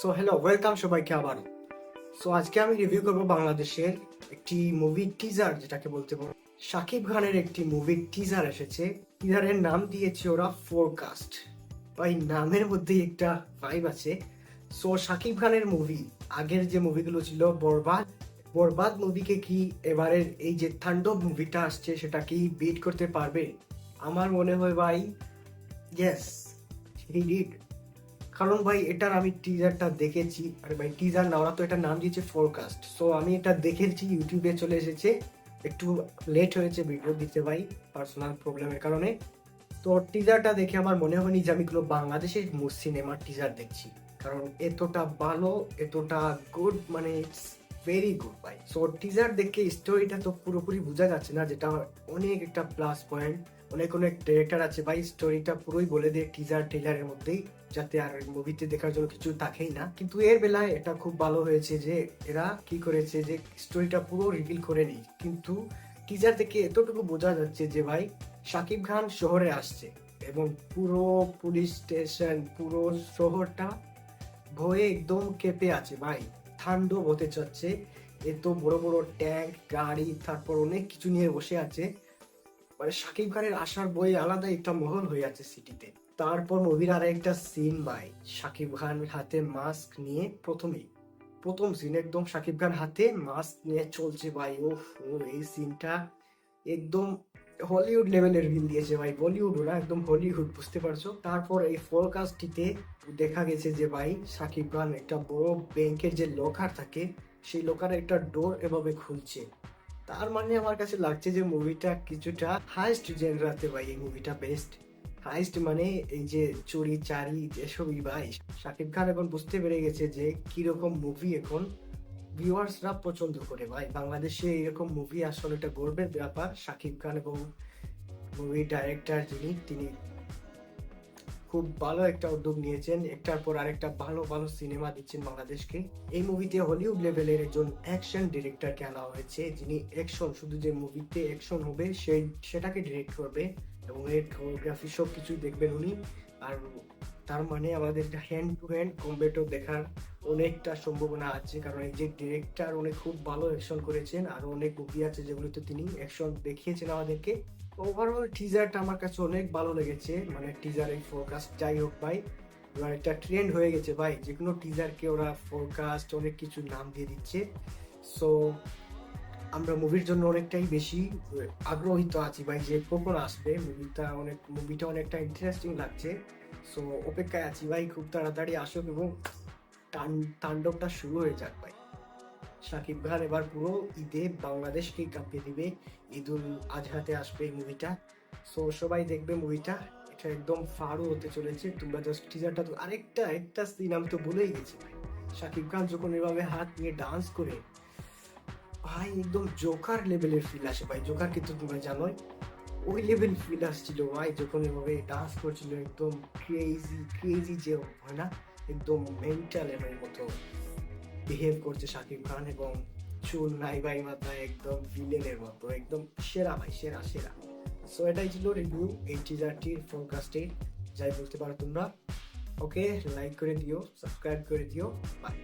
So hello, welcome সবাইকে আবার। So আজকে আমি রিভিউ করব বাংলাদেশের একটি মুভি টিজার, যেটাকে বলতে পারো শাকিব খানের একটি মুভির টিজার এসেছে। টিজারের নাম দিয়েছে ওরা ফোরকাস্ট। ভাই, নামের মধ্যেই একটা ভাইব আছে। সো শাকিব খানের মুভি, আগের যে মুভিগুলো ছিল বরবাদ, বরবাদ মুভিকে কি এবারের এই যে তাণ্ডব মুভিটা আসছে সেটা কি বিট করতে পারবে? আমার মনে হয় ভাই, ইয়েস, হি ডিড। কারণ ভাই, এটার আমি টিজারটা দেখেছি। আরে ভাই, টিজার না, ওরা তো এটার নাম দিয়েছে ফোরকাস্ট। সো আমি এটা দেখেছি, ইউটিউবে চলে এসেছে। একটু লেট হয়েছে ভিডিও দিতে ভাই, পার্সোনাল প্রবলেমের কারণে। তো টিজারটা দেখে আমার মনে হয়নি যে আমি কোনো বাংলাদেশের সিনেমার টিজার দেখছি, কারণ এতটা ভালো, এতটা গুড, মানে ইটস ভেরি গুড ভাই। সো টিজার দেখে স্টোরিটা তো পুরোপুরি বোঝা যাচ্ছে না, যেটা অনেক একটা প্লাস পয়েন্ট। অনেক অনেক ডিরেক্টর আছে ভাই, স্টোরিটা পুরোই বলে দেয় টিজার ট্রেলারের মধ্যেই, যাতে আর মুভিতে দেখার জন্য কিছু থাকেই না। কিন্তু এর বেলায় এটা খুব ভালো হয়েছে যে এরা কি করেছে, যে স্টোরিটা পুরো রিভিল করে নেই, কিন্তু টিজার থেকে এতটুকু বোঝা যাচ্ছে যে ভাই শাকিব খান শহরে আসছে, এবং পুরো পুলিশ স্টেশন, পুরো শহরটা ভয়ে একদম কেঁপে আছে ভাই। তাণ্ডব হতে চাচ্ছে। এত বড় বড় ট্যাঙ্ক, গাড়ি, তারপর অনেক কিছু নিয়ে বসে আছে। মানে শাকিব খানের আসার বই আলাদা একটা মহল হয়ে আছে সিটিতে। তারপর মুভির আর একটা সিন ভাই, শাকিব খান হাতে মাস্ক নিয়ে, প্রথম সিন একদম শাকিব খান হাতে মাস্ক নিয়ে চলছে ভাই। ও, এই সিনটা একদম হলিউড লেভেলের ফিল দিয়েছে ভাই। বলিউড না, একদম হলিউড, বুঝতে পারছো? তারপর এই ফোরকাস্টটিতে দেখা গেছে যে ভাই শাকিব খান একটা বড় ব্যাংকের যে লকার থাকে, সেই লকারের একটা ডোর এভাবে খুলছে। তার মানে আমার কাছে লাগছে যে মুভিটা কিছুটা হাইস্ট জেনরাতে ভাই। এই মুভিটা বেস্ট হাইস্ট, মানে এই যে চুরি চারি এসবই ভাই। শাকিব খান এখন বুঝতে পেরে গেছে যে কিরকম মুভি এখন ভিউয়ার্সরা পছন্দ করে ভাই। বাংলাদেশে এরকম মুভি আসলে একটা গর্বের ব্যাপার। শাকিব খান এবং মুভি ডাইরেক্টর তিনি খুব ভালো একটা উদ্যোগ নিয়েছেন, একটার পর আরেকটা ভালো ভালো সিনেমা দিচ্ছেন বাংলাদেশকে। এই মুভিতে হলিউড লেভেলের একজন অ্যাকশন ডিরেক্টরকে আনা হয়েছে, যিনি অ্যাকশন, শুধু যে মুভিতে অ্যাকশন হবে সেটাকে ডিরেক্ট করবে, এবং এর কোরিওগ্রাফি সব কিছুই দেখবেন উনি। আর তার মানে আমাদের হ্যান্ড টু হ্যান্ড কম্বেটও দেখার অনেকটা সম্ভাবনা আছে, কারণ এই যে ডিরেক্টর উনি খুব ভালো অ্যাকশন করেছেন। আর অনেক মুভি আছে যেগুলোতে তিনি অ্যাকশন দেখিয়েছেন আমাদেরকে। ওভারঅল টিজারটা আমার কাছে অনেক ভালো লেগেছে। মানে টিজারের ফোরকাস্ট যাই হোক ভাই, এবার একটা ট্রেন্ড হয়ে গেছে ভাই, যে কোনো টিজারকে ওরা ফোরকাস্ট অনেক কিছু নাম দিয়ে দিচ্ছে। সো আমরা মুভির জন্য অনেকটাই বেশি আগ্রহিত আছি ভাই, যে কখন আসবে মুভিটা অনেকটা ইন্টারেস্টিং লাগছে। সো অপেক্ষায় আছি ভাই, খুব তাড়াতাড়ি আসুক এবং তাণ্ডবটা শুরু হয়ে যাক ভাই। শাকিব খান এবার পুরো ঈদে বাংলাদেশকে কাঁপিয়ে দিবে। ঈদুল আজহাতে আসবে এই মুভিটা। সো সবাই দেখবে মুভিটা। এটা একদম ফাড়ো হতে চলেছে। তোমরা জাস্ট টিজারটা তো, একটা সিন আমি তো ভুলেই গেছি ভাই। শাকিব খান যখন এভাবে হাত নিয়ে ডান্স করে ভাই, একদম জোকার লেভেলের ফিল আসে ভাই। জোকার কিন্তু তোমরা জানোই, ওই লেভেল ফিল আসছিল ভাই যখন এভাবে ডান্স করছিল। একদম ক্রেজি ক্রেজি যে হয় না, একদম মেন্টাল এর মতো বিহেভ করছে শাকিব খান, এবং চুল নাই ভাই মাথায়, একদম ভিলেনের মতো, একদম সেরা ভাই, সেরা সেরা। সো এটাই ছিল রিভিউ এই টিজারটির, ফোরকাস্টের, যাই বলতে পারো তোমরা। ওকে, লাইক করে দিও, সাবস্ক্রাইব করে দিও, বাই।